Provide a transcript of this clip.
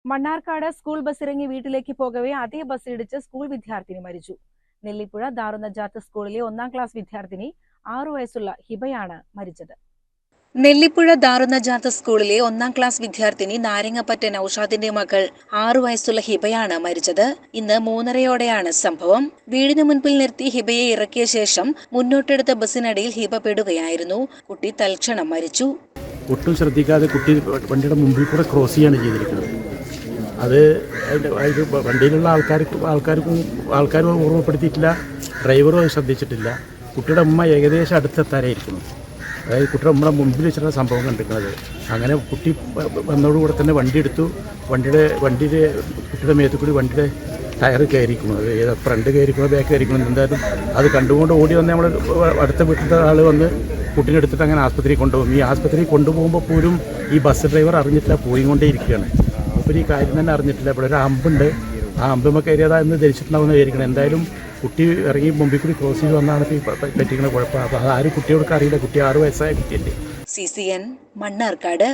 Mannarkkad school bus ഇറങ്ങി വീട്ടിലേക്ക് പോകവേ അതേ ബസ്സിലിടിച്ച് സ്കൂൾ വിദ്യാർത്ഥിനി മരിച്ചു. നെല്ലിപ്പുഴ ദാറുന്നജാത്ത് സ്കൂളിലെ 1ാം ക്ലാസ് വിദ്യാർത്ഥിനി 6 വയസ്സുള്ള ഹിബയാണ് മരിച്ചത്. നെല്ലിപ്പുഴ ദാറുന്നജാത്ത് സ്കൂളിലെ 1ാം ക്ലാസ് വിദ്യാർത്ഥിനി നാരങ്ങപ്പറ്റ നൌഷാദിന്റെ മകൾ 6 വയസ്സുള്ള ഹിബയാണ് മരിച്ചത്. ഇന്ന് 3:30യോടെയാണ് സംഭവം. വീടിന് മുൻപിൽ നിർത്തി ഹിബയെ ഇറക്കിയ ശേഷം മുന്നോട്ടെടുത്ത ബസ്സിനടിയിൽ ഹിബ പെടുകയായിരുന്നു. കുട്ടി തൽക്ഷണം മരിച്ചു. ഒട്ടും ശ്രദ്ധിക്കാതെ കുട്ടി വണ്ടിയുടെ മുമ്പിൽ കൂടെ ക്രോസ് ചെയ്യാണ് ചെയ്തിരിക്കുന്നത്. അത് വണ്ടിയിലുള്ള ആൾക്കാർ ഓർമ്മപ്പെടുത്തിയിട്ടില്ല, ഡ്രൈവറും അത് ശ്രദ്ധിച്ചിട്ടില്ല. കുട്ടിയുടെ ഉമ്മ ഏകദേശം അടുത്തെത്താനായിരിക്കുന്നു. അതായത് കുട്ടിയുടെ ഉമ്മയുടെ മുമ്പിൽ വെച്ചിട്ടുള്ള സംഭവം കണ്ടിരിക്കുന്നത്. അങ്ങനെ കുട്ടി വന്നതോടുകൂടെ തന്നെ വണ്ടി എടുത്തു. കുട്ടിയുടെ മേത്ത് കൂടി വണ്ടിയുടെ ടയർ കയറിയിരിക്കുന്നു. അത് ഫ്രണ്ട് കയറിക്കുന്നു, ബാക്ക് കയറിക്കുന്നു. എന്തായാലും അത് കണ്ടുകൊണ്ട് ഓടി വന്ന് നമ്മൾ അടുത്ത വീട്ടിലത്തെ ആൾ വന്ന് കുട്ടീനെ എടുത്തിട്ട് അങ്ങനെ ആസ്പത്രിയിൽ കൊണ്ടുപോകും. ഈ ആസ്പത്രിയിൽ കൊണ്ടുപോകുമ്പോൾ പോലും ഈ ബസ് ഡ്രൈവർ അറിഞ്ഞിട്ടില്ല, പോയിക്കൊണ്ടേ ഇരിക്കുകയാണ്. അപ്പോൾ ഈ കാര്യം തന്നെ അറിഞ്ഞിട്ടില്ല. ഇവിടെ ഒരു അമ്പുണ്ട്, ആ അമ്പുമ്മ കയറിയതാ എന്ന് ധരിച്ചിട്ടുണ്ടാവുമെന്ന് വിചാരിക്കണം. എന്തായാലും കുട്ടി ഇറങ്ങി മുമ്പിൽ കൂടി ക്രോസ് ചെയ്ത് വന്നാണ് പറ്റിക്കുന്ന കുഴപ്പം. അപ്പോൾ ആരും കുട്ടിയോടൊക്കെ അറിയില്ല. കുട്ടി 6 വയസ്സായ കുട്ടിയല്ലേ. CCN മണ്ണാർക്കാട്.